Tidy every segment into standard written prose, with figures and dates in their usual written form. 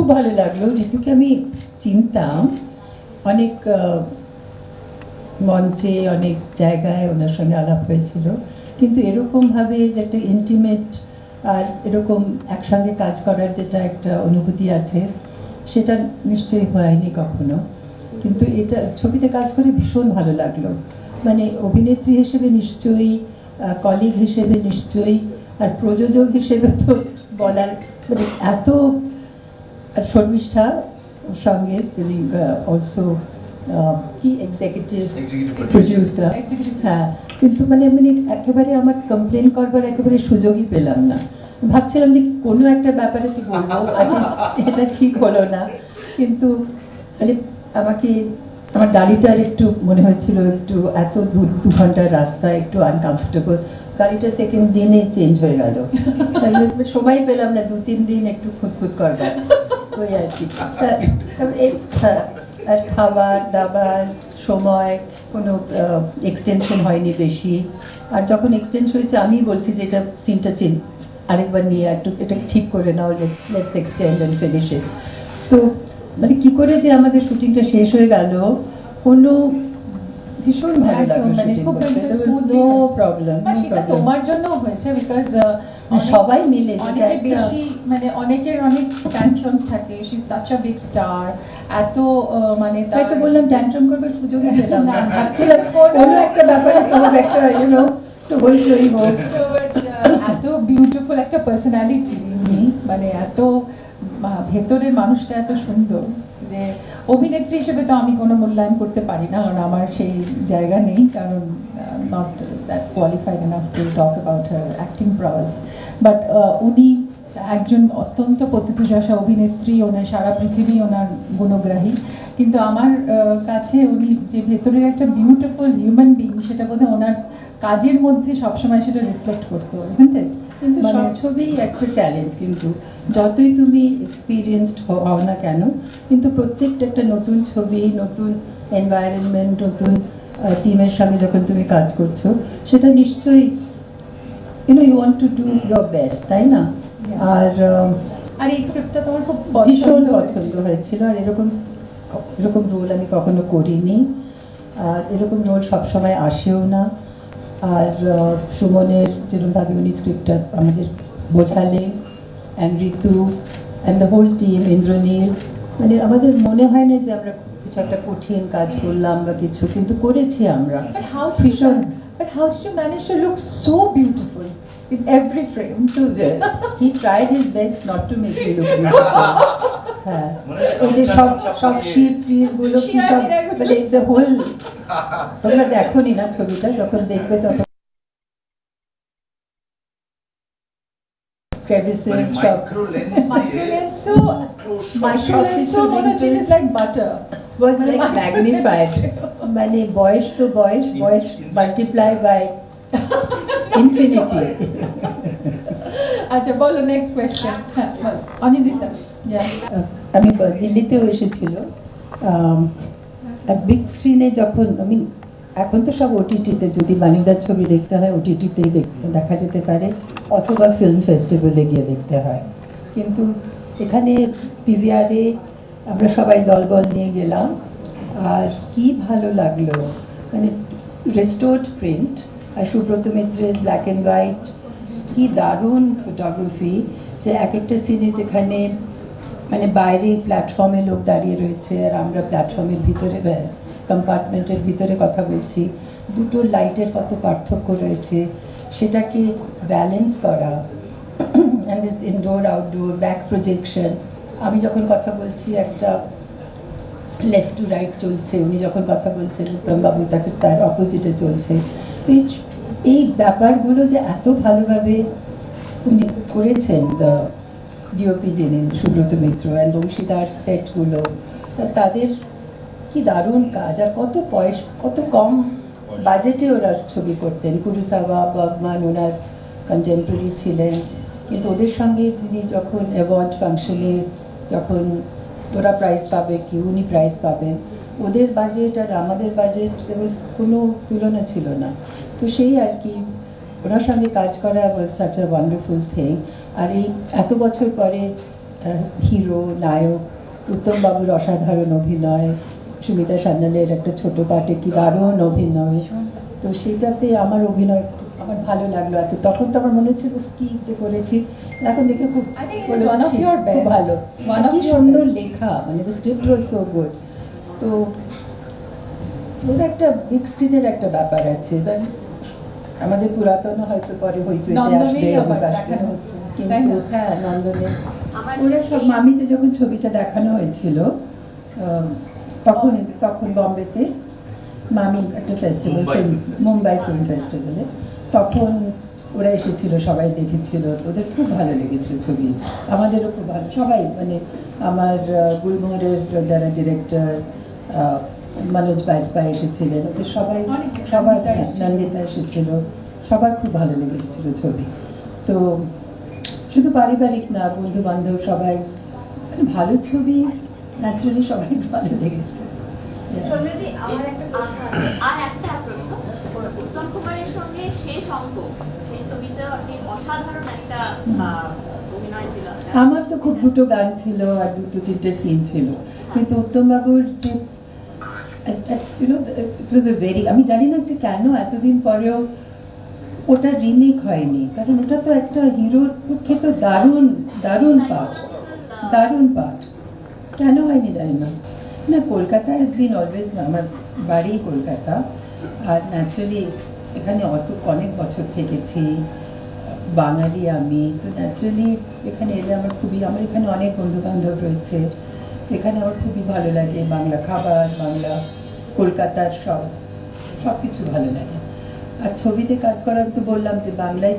খুব ভালো লাগলো। ঋতুকে আমি চিনতাম, অনেক মঞ্চে অনেক জায়গায় ওনার সঙ্গে আলাপ হয়েছিল, কিন্তু এরকমভাবে যে একটা ইন্টিমেট আর এরকম একসঙ্গে কাজ করার যেটা একটা অনুভূতি আছে সেটা নিশ্চয়ই হয়নি কখনো। কিন্তু এটা ছবিতে কাজ করে ভীষণ ভালো লাগলো। মানে অভিনেত্রী হিসেবে নিশ্চয়ই, কলিগ হিসেবে নিশ্চয়ই, আর প্রযোজক হিসেবে তো বলার মানে এত। আর শর্মিষ্ঠা সঙ্গে যিনি অলসো কি এক্সিকিউটিভ প্রডিউসার, হ্যাঁ, কিন্তু মানে মানে একেবারে আমার কমপ্লেন করবার একেবারে সুযোগই পেলাম না। ভাবছিলাম যে কোনো একটা ব্যাপারে তো বলবো, এটা ঠিক হলো না। কিন্তু মানে আমাকে আমার গাড়িটার একটু মনে হয়েছিল একটু এত দু ঘন্টার রাস্তা একটু আনকমফোর্টেবল। গাড়িটা সেকেন্ড দিনে চেঞ্জ হয়ে গেল, সময় পেলাম না 2-3 দিন একটু খুঁতখুত করবার, ওই আর কি। আর খাবার দাবার সময় কোনো এক্সটেনশন হয়নি বেশি। আর যখন এক্সটেন্স হয়েছে আমি বলছি যে এটা সিনটা আরেকবার নিয়ে একটু এটাকে ঠিক করে নাও, let's extend and finish it. তো মানে কি করে যে আমাদের শুটিংটা শেষ হয়ে গেল, কোনো ভীষণ ভালো লাগলো, মানে খুব নো প্রবলেম। সেটা তোমার জন্য হয়েছে বিকজ সবাই মিলে অনেক বেশি, মানে অনেকের অনেক ট্যান্ট্রামস থাকে। She is such a big star, এত মানে তাই তো বললাম ট্যান্ট্রাম করবার সুযোগই পেলাম না। ভাবছিলাম কোনো একটা ব্যাপারে তোমার একটা ইউনো তো হইচই হোক। এত বিউটিফুল একটা পার্সোনালিটি, মানে এত ভেতরের মানুষটা এত সুন্দর যে অভিনেত্রী হিসেবে তো আমি কোনো মূল্যায়ন করতে পারি না, কারণ আমার সেই জায়গা নেই, কারণ not that qualified enough to talk about her acting process. But উনি একজন অত্যন্ত প্রতিভাশালী অভিনেত্রী, ওনার সারা পৃথিবী ওনার গুণগ্রাহী। কিন্তু আমার কাছে উনি যে ভেতরের একটা বিউটিফুল হিউম্যান বিং, সেটা বোধহয় ওনার কাজের মধ্যে সবসময় সেটা রিফ্লেক্ট করতো, ইজন্ট ইট? কিন্তু সব ছবিই একটা চ্যালেঞ্জ, কিন্তু যতই তুমি এক্সপিরিয়েন্সড হও না কেন, কিন্তু প্রত্যেকটা একটা নতুন ছবি, নতুন এনভায়রনমেন্ট, নতুন টিমের সঙ্গে যখন তুমি কাজ করছো, সেটা নিশ্চয়ই you want to do your best, তাই না? আর এই স্ক্রিপ্টটা তোমার খুব ভীষণ পছন্দ হয়েছিল। আর এরকম রোল আমি কখনো করিনি, আর এরকম রোল সবসময় আসেও না। আর সুমনের যেরকমভাবে উনি স্ক্রিপ্টটা আমাদের বোঝালেন, and Ritu and the whole team, Indranil, মানে আমাদের মনে হয় না যে আমরা কিছু একটা কঠিন কাজ করলাম বা কিছু, কিন্তু করেছি আমরা ভীষণ। But how did you manage to look so beautiful in every frame? He tried his best not to make me look beautiful. হ্যাঁ, এই যে সব শিট টিরগুলো কি সব, মানে দ্য হোল, তোমরা দেখোনি না ছবিটা, যখন দেখবে তখন crevices, micro-lens, so monogene is like butter. Was like magnified. মানে বয়স তো বয়স multiply by infinity. আচ্ছা বলো, নেক্সট কোয়েশ্চেন। অনিন্দিতা, আমি দিল্লিতেও এসেছিল বিগ স্ক্রিনে, যখন আমি এখন তো সব ওটিটিতে, যদি বাণীদার ছবি দেখতে হয় ওটিটিতেই দেখা যেতে পারে, অথবা ফিল্ম ফেস্টিভ্যালে গিয়ে দেখতে হয়। কিন্তু এখানে পিভিআরে আমরা সবাই দলবল নিয়ে গেলাম, আর কি ভালো লাগলো, মানে রেস্টোর্ড প্রিন্ট, আর সুব্রত মিত্রের ব্ল্যাক অ্যান্ড হোয়াইট, কি দারুণ ফটোগ্রাফি, যে এক একটা সিনে যেখানে মানে বাইরে প্ল্যাটফর্মে লোক দাঁড়িয়ে রয়েছে আর আমরা প্ল্যাটফর্মের ভিতরে কম্পার্টমেন্টের ভিতরে কথা বলছি, দুটো লাইটের কত পার্থক্য রয়েছে, সেটাকে ব্যালেন্স করা, and this indoor outdoor back projection. আমি যখন কথা বলছি একটা লেফট টু রাইট চলছে, উনি যখন কথা বলছেন উত্তমবাবু তার অপোজিটে চলছে। তো এই ব্যাপারগুলো যে এত ভালোভাবে উনি করেছেন, ডিওপি যিনি সুব্রত মিত্র অ্যান্ড বংশীদার সেটগুলো, তাদের কি দারুণ কাজ, আর কত কম বাজেটে ওরা ছবি করতেন। কুরুসাওয়া, বর্গমান ওনার কন্টেম্পোরারি ছিলেন, কিন্তু ওদের সঙ্গে যিনি যখন অ্যাওয়ার্ড ফাংশনে যখন ওরা প্রাইজ পাবে, কি উনি প্রাইজ পাবেন, ওদের বাজেট আর আমাদের বাজেট কোনো তুলনা ছিল না। তো সেই আর কি, ওনার সঙ্গে কাজ করা was such a wonderful thing. আর এই এত বছর পরে হিরো নায়ক, উত্তমবাবুর অসাধারণ অভিনয়, সুমিতা সান্যালের একটা ছোট পার্টে কি দারুণ অভিনয়। তো সেটাতে আমার অভিনয় আমার ভালো লাগলো। এত তখন তো আমার মনে হচ্ছিল কি যে করেছি, এখন দেখে খুব I think it is one of your খুব best. ভালো, One of কি your সুন্দর best. লেখা, মানে the script was so good. তো ওর একটা বিগ স্ক্রিনের একটা ব্যাপার আছে, আমাদের পুরাতন হয়তো পরে হইচইতে আসবে নন্দনেই আবার অবকাশ দেখানো হচ্ছে, তাই কিন্তু না? হ্যাঁ নন্দনে ওরা সব মামিতে যখন ছবিটা দেখানো হয়েছিল তখন তখন বম্বেতে মামি একটা ফেস্টিভ্যাল মুম্বাই ফিল্ম ফেস্টিভ্যালে, তখন ওরা এসেছিল, সবাই দেখেছিল, ওদের খুব ভালো লেগেছিল ছবি, আমাদেরও খুব ভালো, সবাই মানে আমার গুলমোহরের যারা ডিরেক্টর মনোজ বাজপেয়ী এসেছিলেন, ওদের সবাই সবার নন্দিতা এসেছিল, সবার খুব ভালো লেগেছিল ছবি। তো শুধু পারিবারিক না, বন্ধু বান্ধব সবাই ভালো ছবি, ন্যাচারালি সবাই ভালো লেগেছে। সৌম্যদি, আমার একটা প্রশ্ন আছে। আর একটা প্রশ্ন, উত্তম কুমারের সঙ্গে শেষ অঙ্ক, সেই ছবিতে আপনি অসাধারণ একটা অভিনয় ছিল। আমার তো খুব দুটো গান ছিল আর দুটো তিনটে সিন ছিল, কিন্তু উত্তমবাবুর যে আমি জানি না যে কেন এতদিন পরেও ওটা রিমেক হয়নি, কারণ ওটা তো একটা হিরোর পক্ষে তো দারুণ দারুণ পাঠ, দারুণ পাঠ, কেন হয়নি জানি না। না, কলকাতা হ্যাজ বিন অলওয়েজ, আমার বাড়ি কলকাতা, আর ন্যাচারালি এখানে অনেক বছর থেকেছি, বাঙালি আমি, তো ন্যাচারালি এখানে এলে আমার এখানে অনেক বন্ধু বান্ধব রয়েছে, এখানে আমার খুবই ভালো লাগে, বাংলা খাবার, বাংলা কলকাতার সব কিছু ভালো লাগে। আর ছবিতে কাজ করা, আমি তো বললাম যে বাংলায়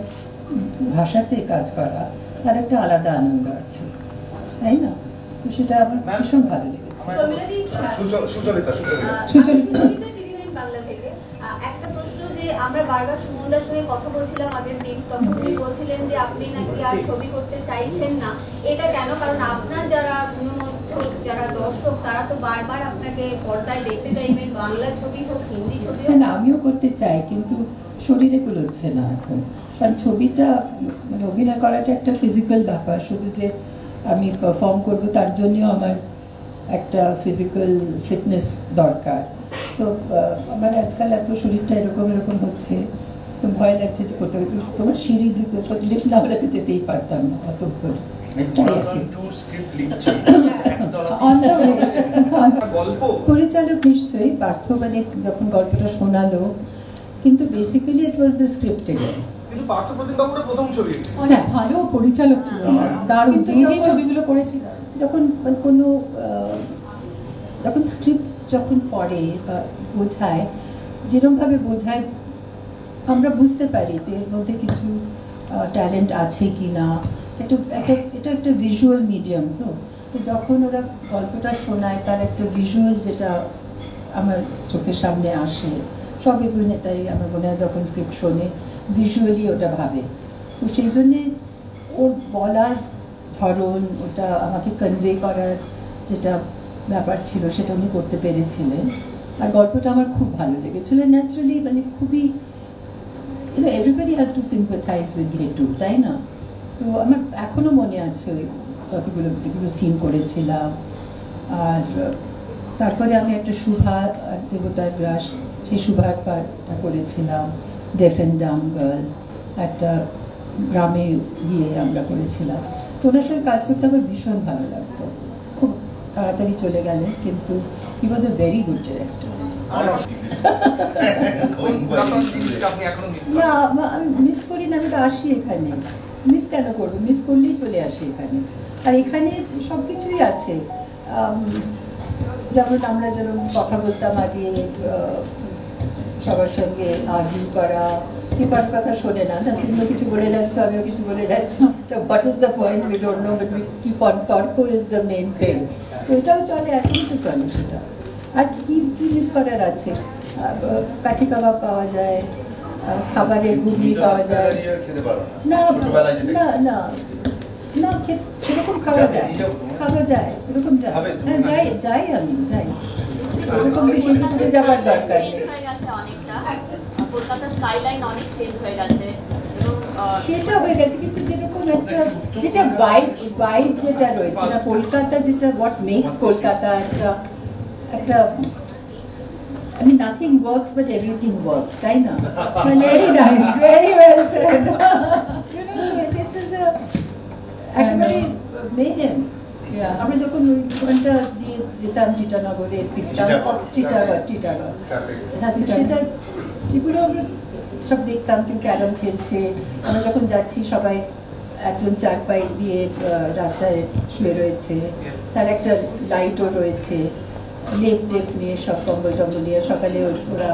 ভাষাতে কাজ করা তার একটা আলাদা আনন্দ আছে, তাই না? তো সেটা আমার ভীষণ ভালো লেগেছে। সুচরিতা টিভি বাংলা থেকে একটা প্রশ্ন, যে আমরা বারবার সুমনদার সঙ্গে কথা বলছিলাম আগের দিন, তখন তিনি বলছিলেন যে আপনি নাকি আর ছবি করতে চাইছেন না। এটা কেন? কারণ আপনার যারা যারা দর্শক, তারা তো বারবার আপনাকে পর্দায় দেখতে চাইবেন, বাংলা ছবি হোক হিন্দি ছবি হোক। না, আমিও করতে চাই, কিন্তু শরীরে কুলোচ্ছে না এখন, কারণ ছবিটা মানে অভিনয় করাটা একটা ফিজিক্যাল ব্যাপার, শুধু যে আমি পারফর্ম করবো তার জন্যও আমার একটা ফিজিক্যাল ফিটনেস দরকার। তো আমার আজকাল এত শরীরটা এরকম এরকম হচ্ছে, তো ভয় লাগছে যে করতে হবে। তোমার সিঁড়ি লিফট না হলে তো যেতেই পারতাম না অত করে। পরিচালক নিশ্চয়ই পার্থ, মানে যখন গল্পটা শোনালো, কিন্তু basically it was the script again. কিন্তু পার্থপ্রতিম বাবুরা প্রথম ছবি, অনেক ভালো পরিচালক ছিল, দারুণ যে ছবিগুলো করেছিল। যখন কোনো যখন স্ক্রিপ্ট যখন পড়ে বা বোঝায়, যেরকমভাবে বোঝায় আমরা বুঝতে পারি যে এর মধ্যে কিছু ট্যালেন্ট আছে কি না। এটা একটা ভিজুয়াল মিডিয়াম, তো যখন ওরা গল্পটা শোনায় তার একটা ভিজুয়াল যেটা আমার চোখের সামনে আসে, সব অভিনেতাই আমার মনে হয় যখন স্ক্রিপ্ট শোনে ভিজুয়ালি ওটা ভাবে, তো সেই জন্যে ওর বলার ধরন, ওটা আমাকে কনভে করার যেটা ব্যাপার ছিল সেটা উনি করতে পেরেছিলেন। আর গল্পটা আমার খুব ভালো লেগেছিল, ন্যাচারালি মানে খুবই, এভরিবডি হ্যাজ টু সিম্পাথাইজ উইথ ঘেটু, তাই না? তো আমার এখনো মনে আছে ওই যেগুলো সিন করেছিলাম। আর তারপরে আমি একটা শুভা আর দেবতার গ্রাস, সেই শুভার পাঠটা করেছিলাম, ডেফ অ্যান্ড ডাম গার্ল, একটা গ্রামে গিয়ে আমরা করেছিলাম। তো ওনার সঙ্গে কাজ করতে আমার ভীষণ ভালো লাগতো, খুব তাড়াতাড়ি চলে গেলেন, কিন্তু হি ওয়াজ এ ভেরি গুড ডিরেক্টর। না, আমি মিস করি না, আমি তো আসি এখানে, মিস কেন করবো? মিস করলেই চলে আসি এখানে। আর এখানে সব কিছুই আছে, যেমন আমরা যেরকম কথা বলতাম আগে, সবার সঙ্গে আর্গিউ করা, কি কার কথা শোনে না, তুমিও কিছু বলে যাচ্ছ, আমিও কিছু বলে যাচ্ছি, তো what is the point, we don't know, but we keep on, তর্ক ইজ দ্য মেইন থিং। তো এটাও চলে, এখনই তো চলে সেটা। আর কি কি মিস করার আছে? কাঠি কাবাব পাওয়া যায়, খাবারে ঘুগনি পাওয়া যায়, না না না না, সেরকম খাওয়া যায়, এরকম যায়, হ্যাঁ যাই আমি যাই, এরকম বেশি কিছু যাবার দরকার নেই। অনেকটা কলকাতার স্কাইলাইন অনেক চেঞ্জ হয়ে গেছে, এবং সেটা হয়ে গেছে, কিন্তু যেরকম একটা যেটা ভাইব যেটা রয়েছে না, কলকাতা যেটা হোয়াট মেক্স কলকাতা একটা একটা I mean, nothing works, but everything works, তাই না? Very nice, very well said. You know, so it's a একেবারে mayhem. Yeah. আমরা যখন ওই দোকানটা দিয়ে যেতাম টিটানগরে, টিটাগড়, হ্যাঁ, সেটা সেগুলো আমরা সব দেখতাম, কেউ ক্যারম খেলছে, আমরা যখন যাচ্ছি সবাই একজন চারপাই দিয়ে রাস্তায় শুয়ে রয়েছে, তার একটা লাইটও রয়েছে, লেপ নিয়ে সব কম্বল টম্বল নিয়ে সকালে ওরা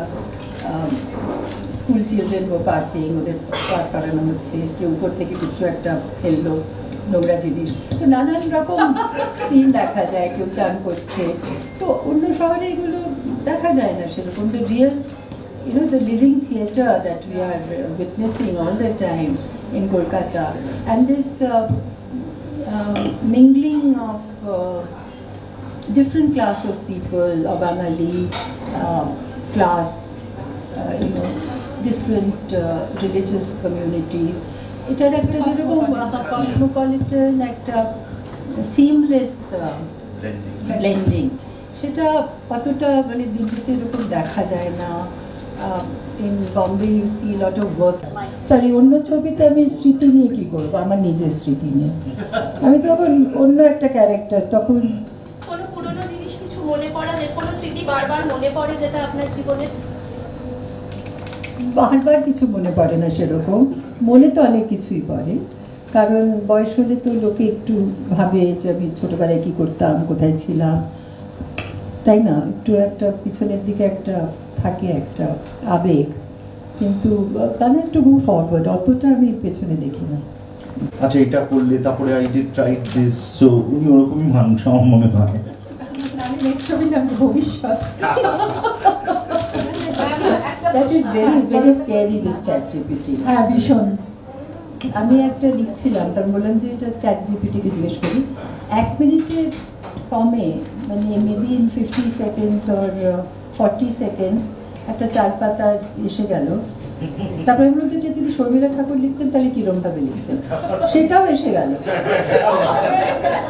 স্কুল চিলড্রেন ও পাসিং, ওদের পাস করানো হচ্ছে, কেউ উপর থেকে কিছু একটা ফেললো নোংরা জিনিস, তো নানান রকম সিন দেখা যায়, কেউ চান করছে। তো অন্য শহরে এগুলো দেখা যায় না সেরকম। The real the living theatre that we are witnessing all the time in Kolkata, and this mingling of different class of people, of Bengali class, different religious communities. এটার একটা যেরকম কসমোপলিটন একটা সিমলেস ব্লেন্ডিং, সেটা কতটা মানে দিল্লিতে এরকম দেখা যায় না। In Bombay you see a lot of work. Sorry, অন্য ছবিতে আমি স্মৃতি নিয়ে কি করবো, আমার নিজের স্মৃতি নিয়ে আমি তখন অন্য একটা ক্যারেক্টার। তখন কোনো পুরনো জিনিস কিছু মনে পড়া, কোনো স্মৃতি বারবার মনে পড়ে যেটা আপনার জীবনে? বারবার কিছু মনে পড়ে না সেরকম, মনে তো অনেক কিছুই পড়ে, কারণ বয়স হলে তো লোকে একটু ভাবে যে আমি ছোটবেলায় কি করতাম, কোথায় ছিলাম, তাই না? একটু একটা পিছনের দিকে একটা থাকে একটা আবেগ, কিন্তু প্ল্যান টু মুভ ফরওয়ার্ড, অতটা আমি পেছনে দেখি না। আচ্ছা, এটা করলে তারপরে I did try this, so উনি ওরকমই মানুষ আমার মনে হয়। নেক্সট ছবি নাম ভবিষ্যৎ। That is very very scary, this ChatGPT. হ্যাঁ, ভীষণ। আমি একটা লিখছিলাম, তার বললাম যে এটা ChatGPT-কে জিজ্ঞেস করি, 1 মিনিটের কমে মানে maybe in 50 seconds or 40 seconds একটা 4 পাতা এসে গেল। তারপরে আমি বলছি যে যদি শর্মিলা ঠাকুর লিখতেন তাহলে কিরম ভাবে লিখতেন, সেটাও এসে গেল।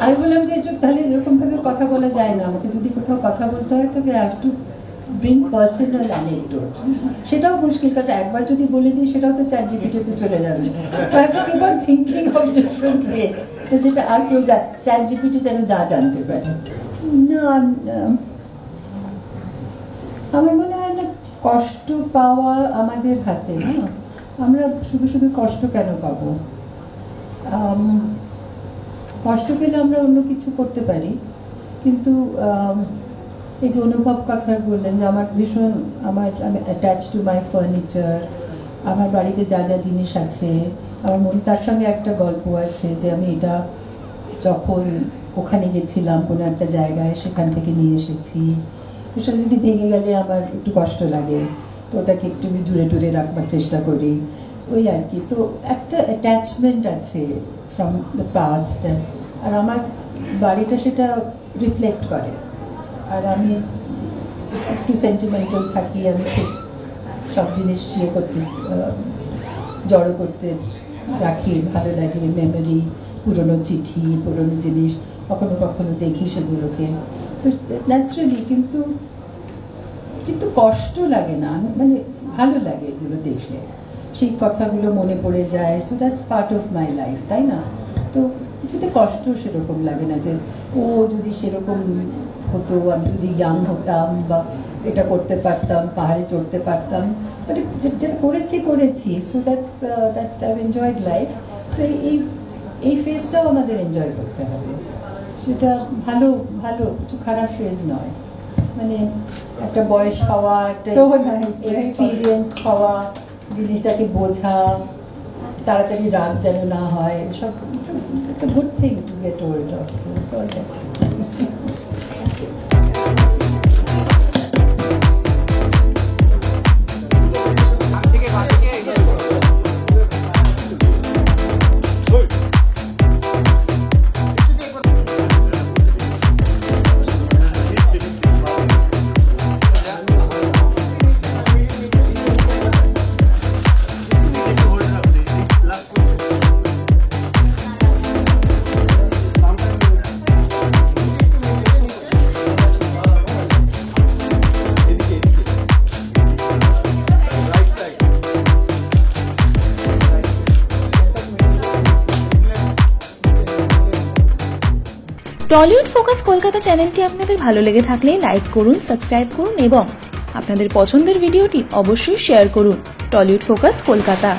আমি বললাম যে তাহলে এরকম ভাবে কথা বলা যায় না, আমাকে যদি কোথাও কথা বলতে হয় তবে I have to bring personal anecdotes, সেটাও মুশকিল, কারণ একবার যদি বলে দিই সেটাও তো ChatGPT-তে চলে যাবে। তো I have to keep on thinking of different way, তো যেটা আর কেউ ChatGPT যেন না জানতে পারে। না, আমার মনে হয় না কষ্ট পাওয়া আমাদের হাতে না, আমরা শুধু শুধু কষ্ট কেন পাবো? কষ্ট পেলে আমরা অন্য কিছু করতে পারি, কিন্তু এই যে অনুভব কথা বললেন যে আমার ভীষণ আমি অ্যাটাচ টু মাই ফার্নিচার, আমার বাড়িতে যা যা জিনিস আছে আমার মনে, তার সঙ্গে একটা গল্প আছে যে আমি এটা যখন ওখানে গেছিলাম কোনো একটা জায়গায়, সেখান থেকে নিয়ে এসেছি, তো সেটা যদি ভেঙে গেলে আমার একটু কষ্ট লাগে, তো ওটাকে একটু জুড়ে টুরে রাখবার চেষ্টা করি, ওই আর কি। তো একটা অ্যাটাচমেন্ট আছে ফ্রম দ্য পাস্ট, আর আমার বাড়িটা সেটা রিফ্লেক্ট করে। আর আমি একটু সেন্টিমেন্টাল থাকি, আমি খুব সব জিনিস করতে জড়ো করতে রাখি, ভালো লাগে, মেমোরি, পুরনো চিঠি, পুরনো জিনিস, কখনো কখনো দেখি সেগুলোকে, তো ন্যাচারালি। কিন্তু কষ্ট লাগে না, মানে ভালো লাগে এগুলো দেখলে, সেই কথাগুলো মনে পড়ে যায়, so that's part of my life, তাই না? তো কিছুতে কষ্ট সেরকম লাগে না যে ও যদি সেরকম হতো, আমি যদি ইয়াং হতাম বা এটা করতে পারতাম, পাহাড়ে চড়তে পারতাম, বাট যেটা করেছি, so that I enjoyed life. তো এই ফেজটাও আমাদের এনজয় করতে হবে, সেটা ভালো কিছু খারাপ ফেজ নয়, মানে একটা বয়স হওয়া, একটা এক্সপিরিয়েন্স হওয়া, জিনিসটাকে বোঝা, তাড়াতাড়ি রাগ যেন না হয়, সব it's a good thing to get old also, it's all that. Tollywood focus Kolkata চ্যানেলটি আপনাদের ভালো লেগে থাকলে লাইক করুন, সাবস্ক্রাইব করুন এবং আপনাদের পছন্দের ভিডিওটি অবশ্যই শেয়ার করুন। Tollywood focus Kolkata.